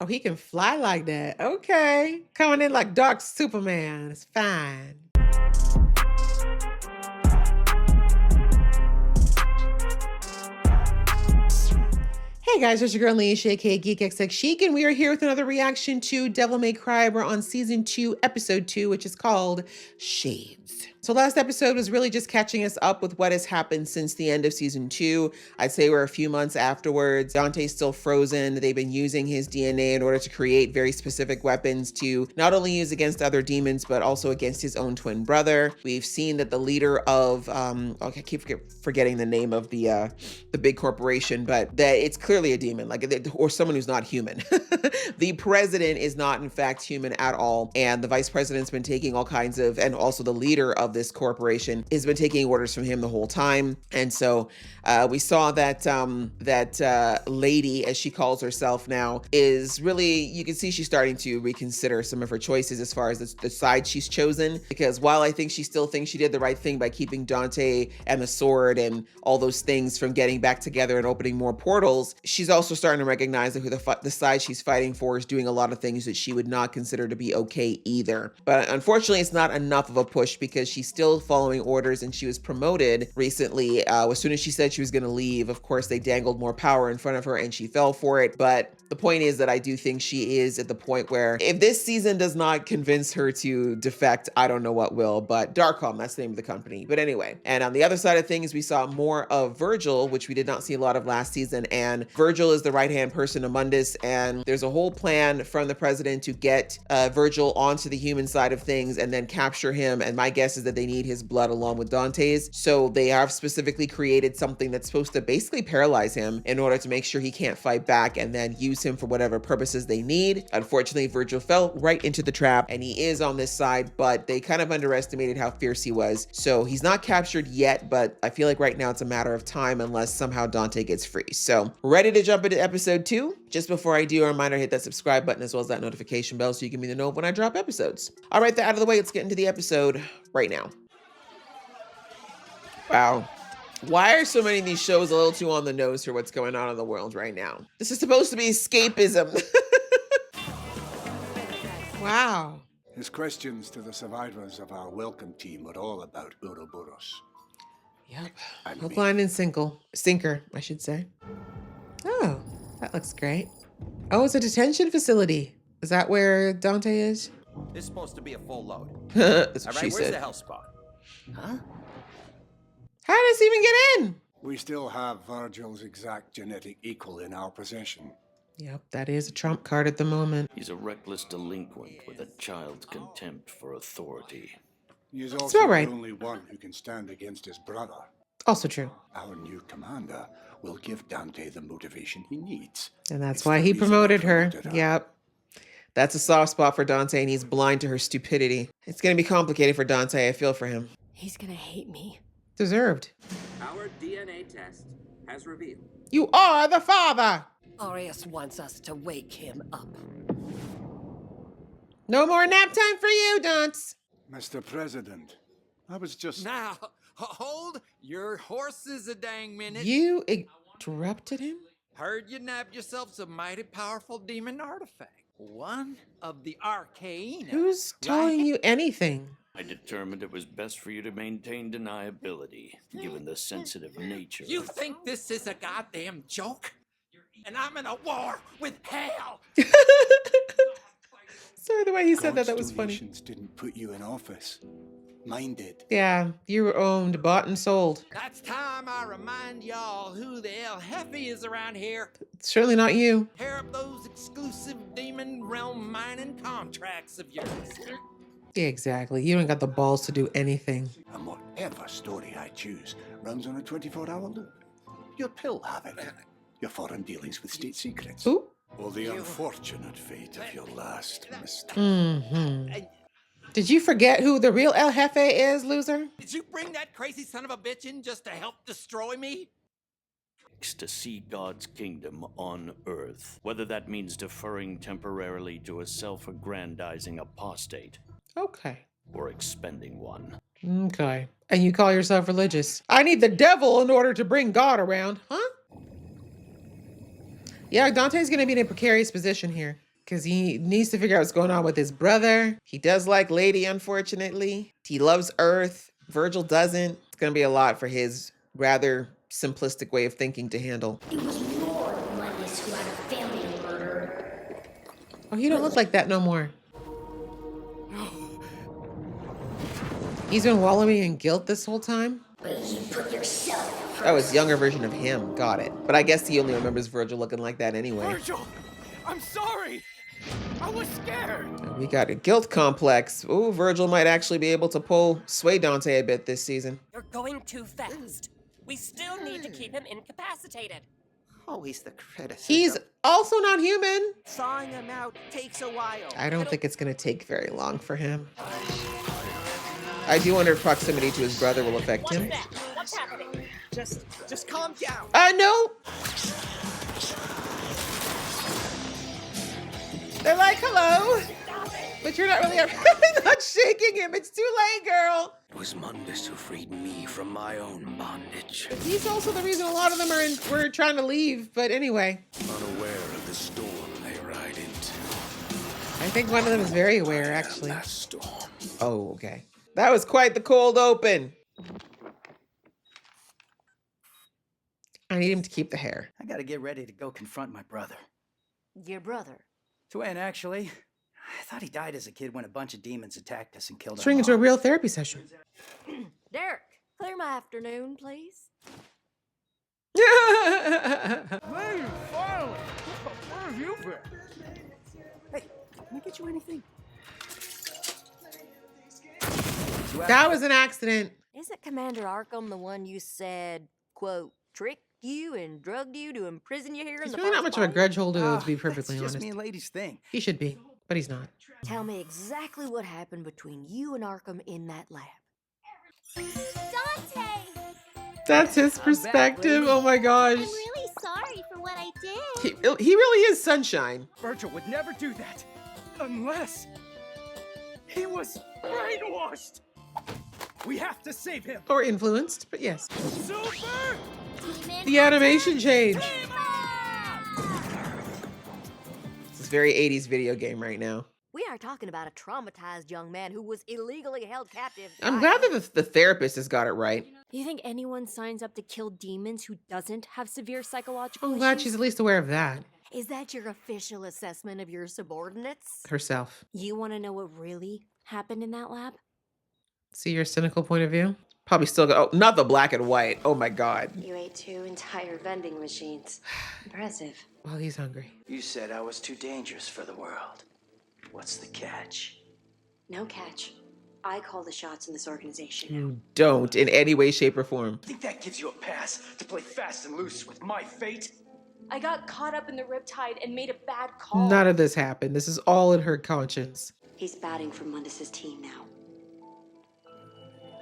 Oh, he can fly like that. Okay. Coming in like Dark Superman. It's fine. Hey guys, it's your girl Leisha, aka GeekXX Chic, and we are here with another reaction to Devil May Cry. We're on season 2, episode 2, which is called Shades. So last episode was really just catching us up with what has happened since the end of season 2. I'd say we're a few months afterwards. Dante's still frozen. They've been using his DNA in order to create very specific weapons to not only use against other demons, but also against his own twin brother. We've seen that the leader of, I keep forgetting the name of the big corporation, but that it's clearly a demon, or someone who's not human. The president is not in fact human at all. And the vice president's been taking all kinds of, and also the leader of this corporation has been taking orders from him the whole time. And so we saw that lady, as she calls herself now, is really, you can see she's starting to reconsider some of her choices as far as the side she's chosen. Because while I think she still thinks she did the right thing by keeping Dante and the sword and all those things from getting back together and opening more portals, she's also starting to recognize that the side she's fighting for is doing a lot of things that she would not consider to be okay either. But unfortunately, it's not enough of a push because she's still following orders, and she was promoted recently. As soon as she said she was going to leave, of course, they dangled more power in front of her and she fell for it. But the point is that I do think she is at the point where if this season does not convince her to defect, I don't know what will. But Darkholm, that's the name of the company. But anyway, and on the other side of things, we saw more of Virgil, which we did not see a lot of last season. And Virgil is the right-hand person to Mundus, and there's a whole plan from the president to get Virgil onto the human side of things and then capture him. And my guess is that they need his blood along with Dante's. So they have specifically created something that's supposed to basically paralyze him in order to make sure he can't fight back, and then use him for whatever purposes they need. Unfortunately, Virgil fell right into the trap, and he is on this side, but they kind of underestimated how fierce he was. So he's not captured yet, but I feel like right now it's a matter of time unless somehow Dante gets free. So ready to jump into episode 2? Just before I do, a reminder, hit that subscribe button as well as that notification bell so you can be the know when I drop episodes. All right, that out of the way, let's get into the episode right now. Wow. Why are so many of these shows a little too on the nose for what's going on in the world right now? This is supposed to be escapism. Wow. His questions to the survivors of our welcome team were all about Ouroboros. Yep. Hook, line, and sinker, I should say. Oh, that looks great. Oh, it's a detention facility. Is that where Dante is? It's supposed to be a full load. That's what All right, she where's said. the health spot? Huh? How does he even get in? We still have Virgil's exact genetic equal in our possession. Yep, that is a trump card at the moment. He's a reckless delinquent with a child's contempt for authority. He is also all right. the only one who can stand against his brother. Also true. Our new commander will give Dante the motivation he needs. And that's It's why the he reason I promoted her. promoted her. Yep. That's a soft spot for Dante, and he's blind to her stupidity. It's going to be complicated for Dante. I feel for him. He's gonna hate me. Deserved. Our DNA test has revealed You are the father. Arius wants us to wake him up. No more nap time for you, Dunce. Mr. President, I was just... Now, hold your horses a dang minute. You interrupted him? Heard you nabbed yourself some mighty powerful demon artifact. One of the arcane. Who's telling you anything? I determined it was best for you to maintain deniability, given the sensitive nature. You think this is a goddamn joke? And I'm in a war with hell. Sorry, the way he said that was God's funny. donations didn't put you in office. Mine did. Yeah, you were owned, bought, and sold. That's time I remind y'all who the hell Hefe is around here. It's certainly not you. Tear up those exclusive demon realm mining contracts of yours. Yeah, exactly. You ain't got the balls to do anything. And whatever story I choose runs on a 24-hour loop. Your pill habit, your foreign dealings with state secrets, Ooh. or the unfortunate fate of your last mistake. Mm-hmm. Did you forget who the real El Jefe is, loser? Did you bring that crazy son of a bitch in just to help destroy me? To see God's kingdom on earth, whether that means deferring temporarily to a self-aggrandizing apostate Okay. or expending one. Okay. And you call yourself religious. I need the devil in order to bring God around, huh? Yeah, Dante's gonna be in a precarious position here. Because he needs to figure out what's going on with his brother. He does like Lady, unfortunately. He loves Earth. Virgil doesn't. It's going to be a lot for his rather simplistic way of thinking to handle. It was Lord Mundus who had a family murdered. Oh, he don't look like that no more. He's been wallowing in guilt this whole time. But you put yourself Oh, it's younger version of him. Got it. But I guess he only remembers Virgil looking like that anyway. Virgil, I'm sorry. I was scared. We got a guilt complex. Ooh, Virgil might actually be able to sway Dante a bit this season. You're going too fast. We still need to keep him incapacitated. Always the criticism. He's also not human. Thawing him out takes a while. I don't think it's going to take very long for him. I do wonder if proximity to his brother will affect him. What's that? What's happening? Just calm down. No. They're like, hello. But you're not really not shaking him. It's too late, girl. It was Mundus who freed me from my own bondage. He's also the reason a lot of them were trying to leave. But anyway. Unaware of the storm they ride into. I think one of them is very aware, actually. That storm. Oh, okay. That was quite the cold open. I need him to keep the hair. I gotta get ready to go confront my brother. Your brother. Twin, actually. I thought he died as a kid when a bunch of demons attacked us and killed Turning into a real therapy session. Derek, clear my afternoon, please. Lady, finally! Where have you been? Hey, can I get you anything? That was an accident. Isn't Commander Arkham the one you said, quote, tricked you and drugged you to imprison you here in He's the really not first much of a place? grudge holder, though, to be perfectly That's just honest. me and Lady's thing. He should be, but he's not. Tell me exactly what happened between you and Arkham in that lab. Dante! That's his perspective. lady. Oh my gosh. I'm really sorry for what I did. He really is sunshine. Virgil would never do that unless he was brainwashed. We have to save him. Or influenced, but yes. Super! Demon The animation change. Hunter! This is very 80s video game right now. We are talking about a traumatized young man who was illegally held captive. I'm glad that the therapist has got it right. You think anyone signs up to kill demons who doesn't have severe psychological I'm glad issues? she's at least aware of that Is that your official assessment of your subordinates? herself. You want to know what really happened in that lab? See your cynical point of view? Probably still go, oh, not the black and white. Oh my God. You ate 2 entire vending machines. Impressive. Well, he's hungry. You said I was too dangerous for the world. What's the catch? No catch. I call the shots in this organization. You don't in any way, shape, or form. Think that gives you a pass to play fast and loose with my fate? I got caught up in the riptide and made a bad call. None of this happened. This is all in her conscience. He's batting for Mundus's team now.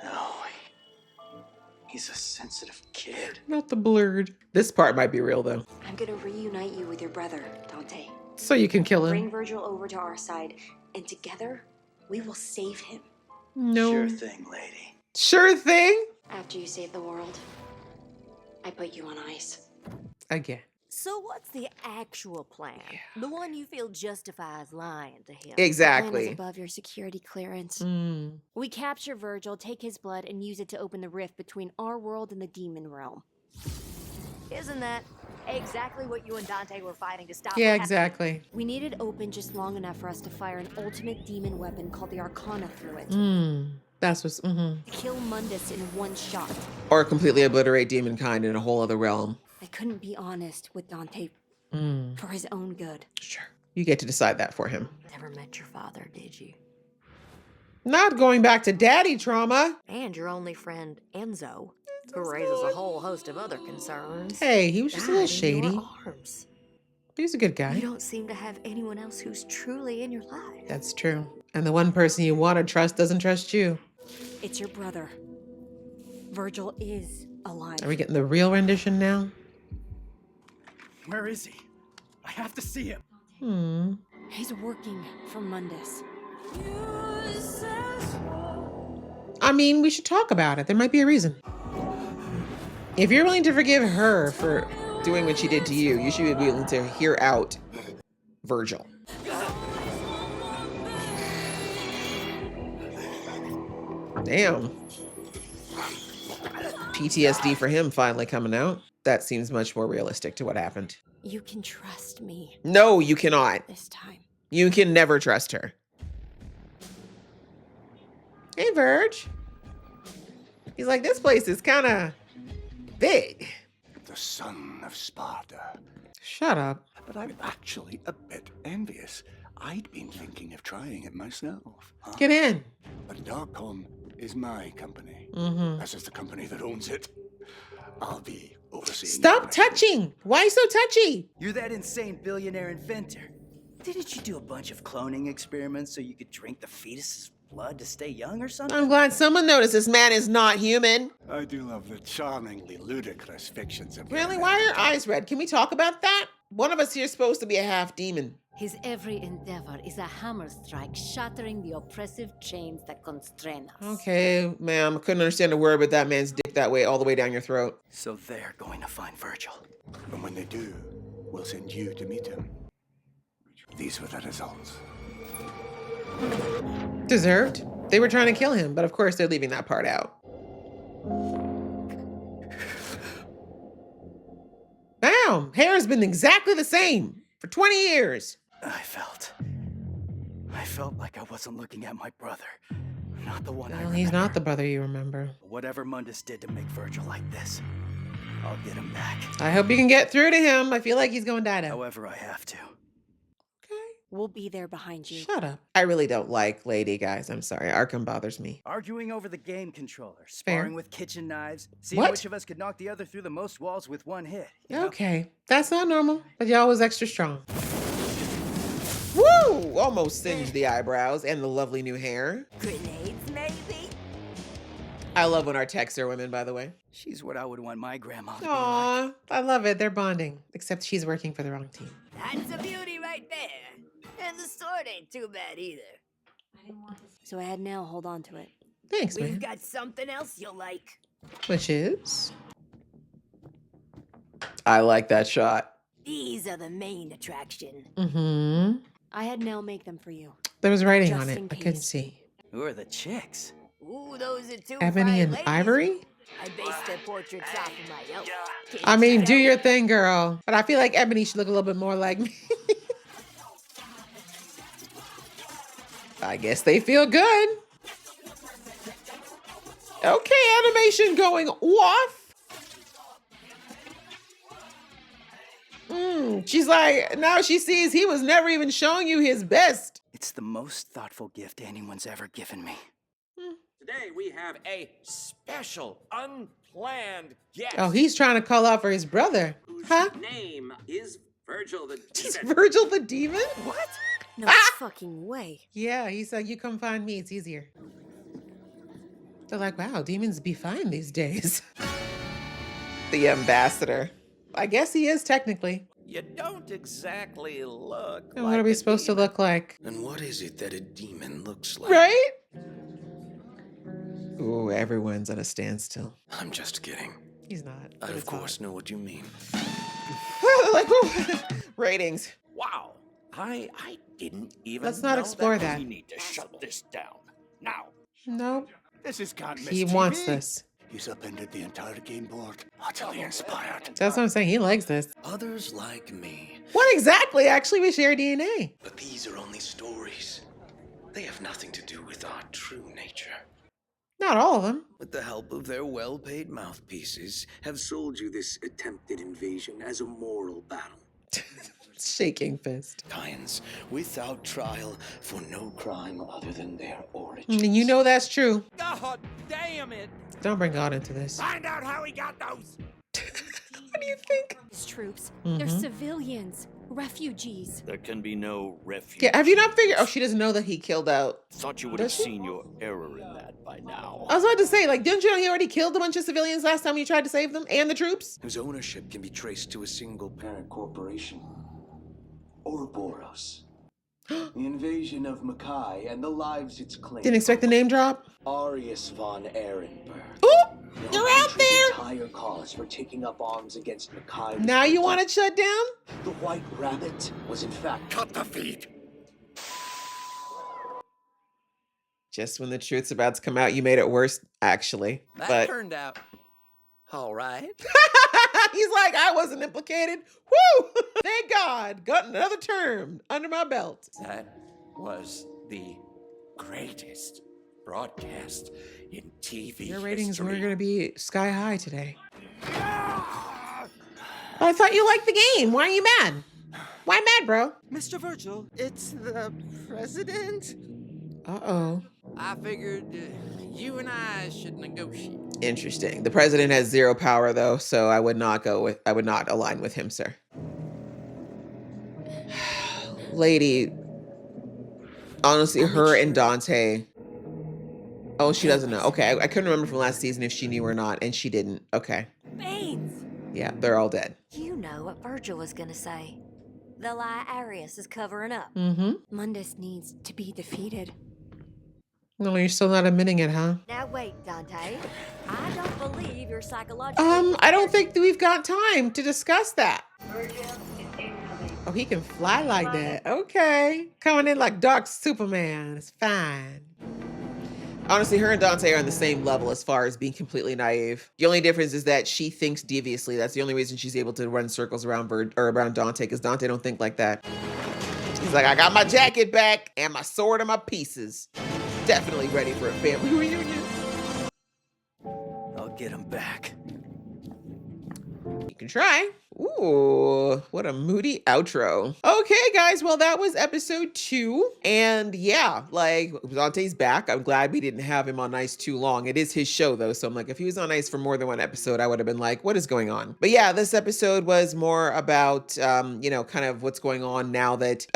No. He's a sensitive kid. Not the blurred. This part might be real, though. I'm gonna reunite you with your brother, Dante. So you can kill him. Bring Virgil over to our side, and together, we will save him. No. Sure thing, lady. Sure thing? After you save the world, I put you on ice. Again. So what's the actual plan? The one you feel justifies lying to him. Plan is Exactly. above your security clearance. Mm. We capture Virgil, take his blood, and use it to open the rift between our world and the demon realm. Isn't that exactly what you and Dante were fighting to stop? Yeah, what happened? exactly. We need it open just long enough for us to fire an ultimate demon weapon called the Arcana through it. That's what's, To kill Mundus in one shot. Or completely obliterate demon kind in a whole other realm. I couldn't be honest with Dante for his own good. Sure. You get to decide that for him. Never met your father, did you? Not going back to daddy trauma. And your only friend, Enzo, who raises a whole host of other concerns. Hey, he was just a little died in shady. your arms. He's a good guy. You don't seem to have anyone else who's truly in your life. That's true. And the one person you want to trust doesn't trust you. It's your brother. Virgil is alive. Are we getting the real rendition now? Where is he? I have to see him. He's working for Mundus. I mean, we should talk about it. There might be a reason. If you're willing to forgive her for doing what she did to you, you should be willing to hear out Virgil. Damn. PTSD for him finally coming out. That seems much more realistic to what happened. You can trust me No, you cannot. this time. You can never trust her. Hey, Verge. He's like, this place is kind of big. The son of Sparta. Shut up. But I'm actually a bit envious. I'd been thinking of trying it myself. Huh? Get in. But Darkcom is my company. This is the company that owns it. I'll be overseeing. Stop touching. Why are you so touchy? You're that insane billionaire inventor. Didn't you do a bunch of cloning experiments so you could drink the fetus's blood to stay young or something? I'm glad someone noticed this man is not human. I do love the charmingly ludicrous fictions of Really? Why are your eyes red? Can we talk about that? One of us here is supposed to be a half demon. His every endeavor is a hammer strike, shattering the oppressive chains that constrain us. Okay, ma'am. I couldn't understand a word with that man's dick that way all the way down your throat. So they're going to find Virgil. And when they do, we'll send you to meet him. These were the results. Deserved. They were trying to kill him, but of course they're leaving that part out. Bam! Hair has been exactly the same for 20 years. I felt like I wasn't looking at my brother. Not the one I Well, remember. he's not the brother you remember. Whatever Mundus did to make Virgil like this, I'll get him back. I hope you can get through to him. I feel like he's going to die. However I have to. We'll be there behind you. Shut up. I really don't like Lady, guys. I'm sorry. Arkham bothers me. Arguing over the game controller, sparring with kitchen knives, seeing What? which of us could knock the other through the most walls with one hit. You know? Okay. That's not normal, but y'all was extra strong. Woo! Almost singed the eyebrows and the lovely new hair. Grenades, maybe? I love when our techs are women, by the way. She's what I would want my grandma to be. Aw, I love it. They're bonding. Except she's working for the wrong team. That's a beauty right there. And the sword ain't too bad either. So I had Nell hold on to it. Thanks, We've man. got something else you'll like. Which is? I like that shot. These are the main attraction. Mm-hmm. I had Nell make them for you. There was writing Just on it. in I couldn't case. see. Who are the chicks? Ooh, those are two Ebony fine and ladies. Ivory? I based their portraits off of my own. I mean, do your thing, girl. But I feel like Ebony should look a little bit more like me. I guess they feel good. Okay, animation going off. She's like, now she sees he was never even showing you his best. It's the most thoughtful gift anyone's ever given me. Today we have a special, unplanned guest. Oh, he's trying to call out for his brother. Huh? Name is Virgil the Is Demon. Virgil the demon? What? No fucking way. Yeah, he's like, you come find me, it's easier. They're like, wow, demons be fine these days. The ambassador. I guess he is technically. You don't exactly look And what are we supposed to look like? And what is it that a demon looks like? Right? Ooh, everyone's at a standstill. I'm just kidding. He's not. I, of course, know what you mean. Like, ooh, ratings. Wow. I didn't even Let's not know explore that. We need to shut this down. Now. Nope. This is can't miss He TV. wants this. He's upended the entire game board. Utterly inspired. That's what I'm saying. He likes this. Others like me. What exactly? Actually, we share DNA. But these are only stories. They have nothing to do with our true nature. Not all of them. With the help of their well-paid mouthpieces, have sold you this attempted invasion as a moral battle. Shaking fist. Kinds without trial for no crime other than their origin. And you know that's true. God damn it! Don't bring God into this. Find out how he got those. What do you think? These troops, they're Mhm. civilians, refugees. There can be no refuge. Yeah, have you not figured? Oh, she doesn't know that he killed out. Thought you would have Does she? seen your error in that by now. I was about to say, like, didn't you know he already killed a bunch of civilians last time you tried to save them and the troops? Whose ownership can be traced to a single parent corporation. Ouroboros. The invasion of Mackay and the lives it's claimed. Didn't expect the name drop. Arius von Ehrenberg. Ooh, you're out there. Entire cause for taking up arms against Mackay. Now you want it shut down? The White Rabbit was in fact Cut the feed. Just when the truth's about to come out, you made it worse, actually. That But turned out all right. he's like, I wasn't implicated. Woo! Thank God. Got another term under my belt. That was the greatest broadcast in TV Your ratings history. were going to be sky high today. I thought you liked the game. Why are you mad? Why mad, bro? Mr. Virgil, it's the president? Uh-oh. I figured you and I should negotiate. Interesting. The president has zero power, though, so I would not align with him, sir. Lady, honestly, her and Dante. Oh, she doesn't know. Okay, I couldn't remember from last season if she knew or not, and she didn't. Okay. Baines! Yeah, they're all dead. You know what Virgil was gonna say. The lie Arius is covering up. Mm-hmm. Mundus needs to be defeated. No, you're still not admitting it, huh? Now wait, Dante. I don't believe you're psychologically... I don't think that we've got time to discuss that. Oh, he can fly like that. Okay. Coming in like Dark Superman. It's fine. Honestly, her and Dante are on the same level as far as being completely naive. The only difference is that she thinks deviously. That's the only reason she's able to run circles around around Dante, because Dante don't think like that. He's like, I got my jacket back and my sword and my pieces. Definitely ready for a family reunion. I'll get him back. You can try. Ooh, what a moody outro. Okay, guys, well, that was episode 2. And yeah, like, Dante's back. I'm glad we didn't have him on ice too long. It is his show, though. So I'm like, if he was on ice for more than one episode, I would have been like, what is going on? But yeah, this episode was more about, you know, kind of what's going on now that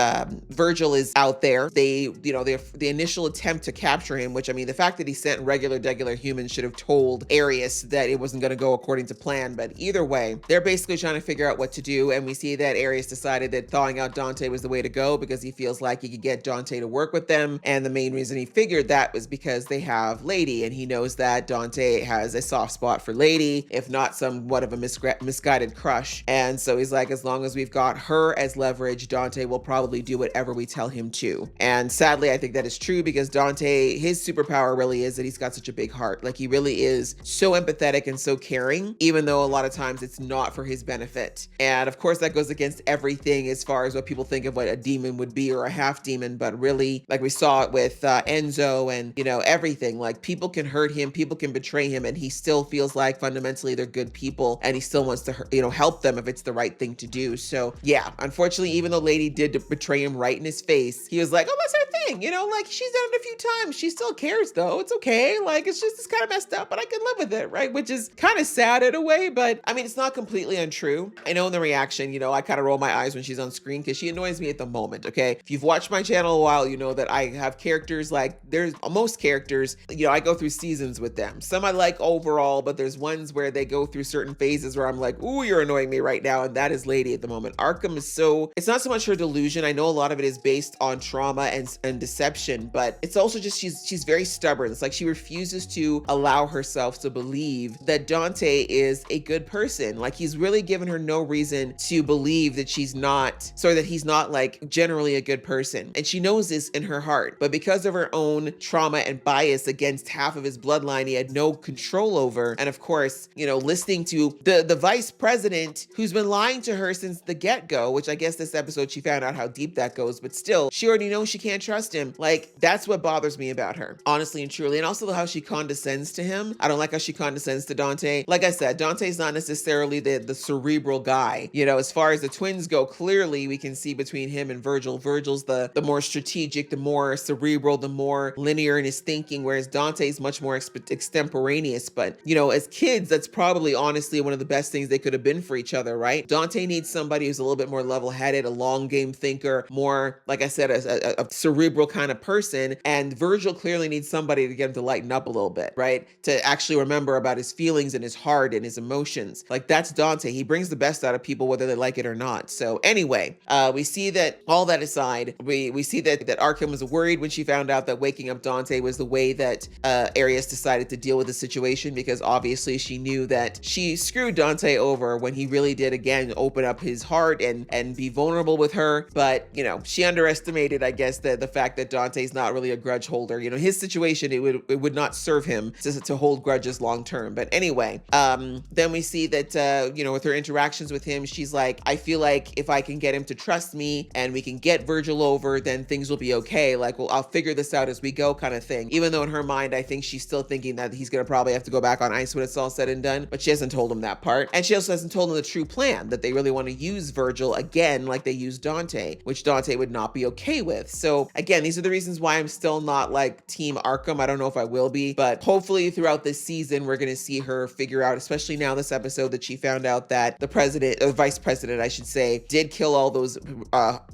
Virgil is out there. They, you know, the initial attempt to capture him, which, I mean, the fact that he sent regular humans should have told Arius that it wasn't going to go according to plan. But either way, they're basically trying to figure out what to do, and we see that Arius decided that thawing out Dante was the way to go because he feels like he could get Dante to work with them, and the main reason he figured that was because they have Lady, and he knows that Dante has a soft spot for Lady, if not somewhat of a misguided crush, and so he's like, as long as we've got her as leverage, Dante will probably do whatever we tell him to. And sadly, I think that is true because Dante, his superpower really is that he's got such a big heart. Like, he really is so empathetic and so caring, even though a lot of times it's not for his benefit. And of course, that goes against everything as far as what people think of what a demon would be or a half demon. But really, like we saw it with Enzo and, you know, everything. Like, people can hurt him, people can betray him, and he still feels like fundamentally they're good people, and he still wants to, you know, help them if it's the right thing to do. So yeah, unfortunately, even though Lady did betray him right in his face, he was like, oh, that's her thing. You know, like, she's done it a few times. She still cares, though. It's okay. Like, it's just, it's kind of messed up, but I can live with it, right? Which is kind of sad in a way, but I mean, it's not completely untrue. I know in the reaction, you know, I kind of roll my eyes when she's on screen because she annoys me at the moment, okay? If you've watched my channel a while, you know that I have characters like, there's most characters, you know, I go through seasons with them. Some I like overall, but there's ones where they go through certain phases where I'm like, ooh, you're annoying me right now, and that is Lady at the moment. Arkham is so, it's not so much her delusion. I know a lot of it is based on trauma and deception, but it's also just she's very stubborn. It's like she refuses to allow herself to believe that Dante is a good person. Like, he's really given her no reason to believe that he's not like generally a good person. And she knows this in her heart, but because of her own trauma and bias against half of his bloodline, he had no control over. And of course, you know, listening to the vice president who's been lying to her since the get-go, which I guess this episode she found out how deep that goes, but still, she already knows she can't trust him. Like, that's what bothers me about her, honestly and truly. And also how she condescends to him. I don't like how she condescends to Dante. Like I said, Dante's not necessarily the cerebral guy. You know, as far as the twins go, clearly we can see between him and Virgil. Virgil's the more strategic, the more cerebral, the more linear in his thinking, whereas Dante's much more extemporaneous. But, you know, as kids, that's probably honestly one of the best things they could have been for each other, right? Dante needs somebody who's a little bit more level-headed, a long game thinker, more, like I said, a cerebral kind of person. And Virgil clearly needs somebody to get him to lighten up a little bit, right? To actually remember about his feelings and his heart and his emotions. Like, that's Dante. He brings the best out of people, whether they like it or not. So anyway, we see that, all that aside, we see that Arkham was worried when she found out that waking up Dante was the way that Arius decided to deal with the situation, because obviously she knew that she screwed Dante over when he really did, again, open up his heart and be vulnerable with her. But, you know, she underestimated, I guess, the fact fact that Dante's not really a grudge holder. You know, his situation, it would not serve him to hold grudges long term. But anyway, then we see that, you know, with her interactions with him, she's like, I feel like if I can get him to trust me and we can get Virgil over, then things will be okay. Like, well, I'll figure this out as we go kind of thing. Even though in her mind, I think she's still thinking that he's going to probably have to go back on ice when it's all said and done, but she hasn't told him that part. And she also hasn't told him the true plan, that they really want to use Virgil again like they used Dante, which Dante would not be okay with. So again, these are the reasons why I'm still not like Team Arkham. I don't know if I will be, but hopefully throughout this season, we're going to see her figure out, especially now this episode, that she found out that the president, or vice president, I should say, did kill all those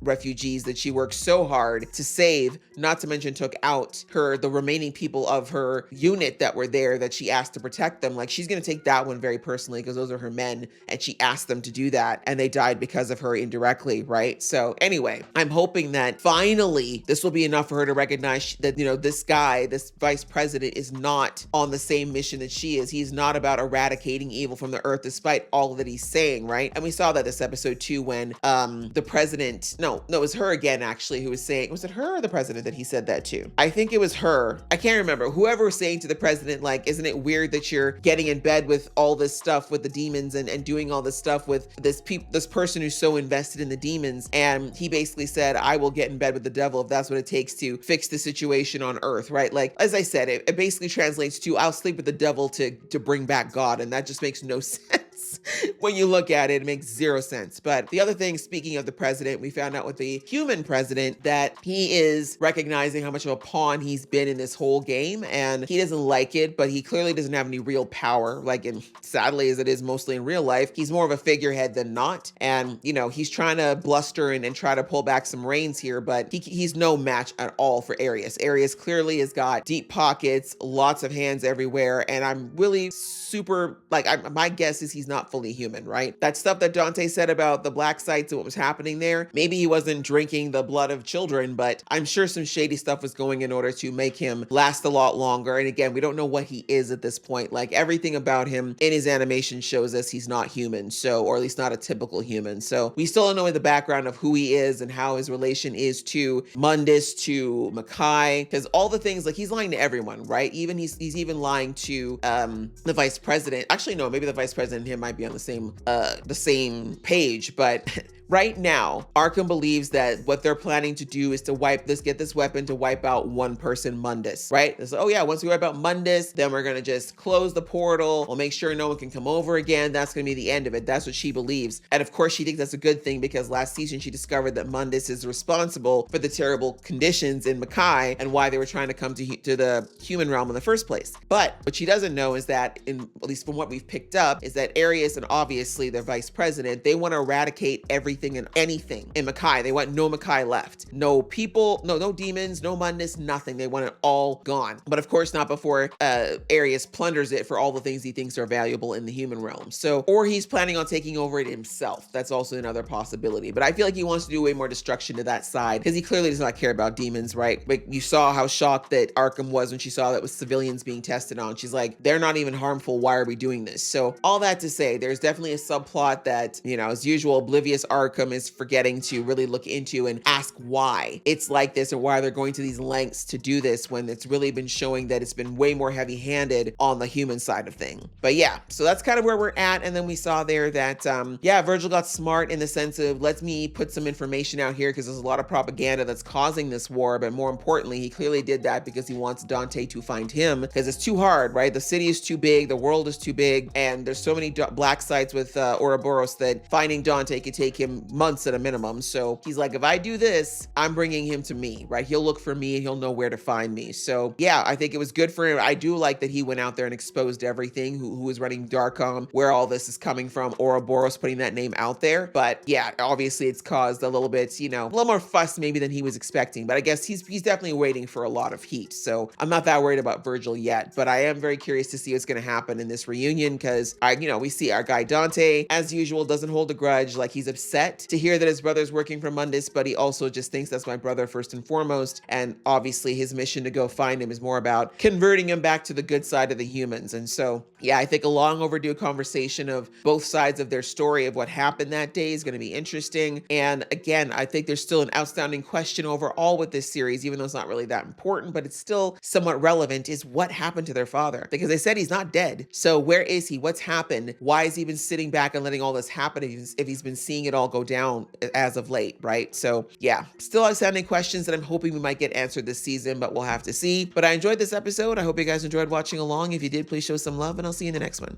refugees that she worked so hard to save, not to mention took out the remaining people of her unit that were there that she asked to protect them. Like, she's going to take that one very personally because those are her men and she asked them to do that and they died because of her indirectly, right? So anyway, I'm hoping that finally this will be enough for her to recognize that, you know, this guy, this vice president, is not on the same mission that she is. He's not about eradicating evil from the earth despite all that he's saying, right? And we saw that this episode too when the president, no, it was her again actually, who was saying, was it her or the president that he said that to? I think it was her. I can't remember. Whoever was saying to the president, like, isn't it weird that you're getting in bed with all this stuff with the demons and doing all this stuff with this person who's so invested in the demons? And he basically said, I will get in bed with the devil if that's what it takes to fix the situation on earth, right? Like, as I said, it basically translates to, I'll sleep with the devil to bring back God. And that just makes no sense. When you look at it, it makes zero sense. But the other thing, speaking of the president, we found out with the human president that he is recognizing how much of a pawn he's been in this whole game, and he doesn't like it, but he clearly doesn't have any real power. Like, sadly as it is mostly in real life, he's more of a figurehead than not. And, you know, he's trying to bluster and try to pull back some reins here, but he's no match at all for Arius. Arius clearly has got deep pockets, lots of hands everywhere, and I'm really super, like, my guess is he's not fully human, right? That stuff that Dante said about the black sites and what was happening there, maybe he wasn't drinking the blood of children, but I'm sure some shady stuff was going in order to make him last a lot longer. And again, we don't know what he is at this point. Like, everything about him in his animation shows us he's not human, so, or at least not a typical human. So we still don't know the background of who he is and how his relation is to Mundus, to Makai, because all the things, like, he's lying to everyone, right? Even he's even lying to the vice president. Actually, no, maybe the vice president and him might be on the same page, but right now, Arkham believes that what they're planning to do is to get this weapon to wipe out one person, Mundus, right? It's like, oh yeah, once we wipe out Mundus, then we're gonna just close the portal. We'll make sure no one can come over again. That's gonna be the end of it. That's what she believes. And of course, she thinks that's a good thing because last season she discovered that Mundus is responsible for the terrible conditions in Makai and why they were trying to come to the human realm in the first place. But what she doesn't know is that, at least from what we've picked up, is that Arius and obviously their vice president, they want to eradicate everything and anything in Makai. They want no Makai left. No people, no demons, no Mundus, nothing. They want it all gone. But of course not before Arius plunders it for all the things he thinks are valuable in the human realm. So, or he's planning on taking over it himself. That's also another possibility. But I feel like he wants to do way more destruction to that side because he clearly does not care about demons, right? Like, you saw how shocked that Arkham was when she saw that with civilians being tested on. She's like, they're not even harmful. Why are we doing this? So all that to say, there's definitely a subplot that, you know, as usual, oblivious Arkham is forgetting to really look into and ask why it's like this or why they're going to these lengths to do this when it's really been showing that it's been way more heavy-handed on the human side of thing. But yeah, so that's kind of where we're at. And then we saw there that, yeah, Virgil got smart in the sense of, let me put some information out here because there's a lot of propaganda that's causing this war. But more importantly, he clearly did that because he wants Dante to find him because it's too hard, right? The city is too big, the world is too big, and there's so many black sites with Ouroboros that finding Dante could take him months at a minimum. So he's like, if I do this, I'm bringing him to me, right? He'll look for me and he'll know where to find me. So yeah, I think it was good for him. I do like that he went out there and exposed everything, who was running Darkcom, where all this is coming from, Ouroboros putting that name out there. But yeah, obviously it's caused a little bit, you know, a little more fuss maybe than he was expecting. But I guess he's definitely waiting for a lot of heat. So I'm not that worried about Virgil yet, but I am very curious to see what's going to happen in this reunion because we see our guy Dante, as usual, doesn't hold a grudge. Like, he's upset upset to hear that his brother's working for Mundus, but he also just thinks that's my brother first and foremost. And obviously his mission to go find him is more about converting him back to the good side of the humans. And so, yeah, I think a long overdue conversation of both sides of their story of what happened that day is going to be interesting. And again, I think there's still an outstanding question overall with this series, even though it's not really that important, but it's still somewhat relevant, is what happened to their father? Because they said he's not dead. So where is he? What's happened? Why has he been sitting back and letting all this happen if he's been seeing it all go down as of late, right? So yeah, still outstanding questions that I'm hoping we might get answered this season, but we'll have to see. But I enjoyed this episode. I hope you guys enjoyed watching along. If you did, please show some love, and I'll see you in the next one.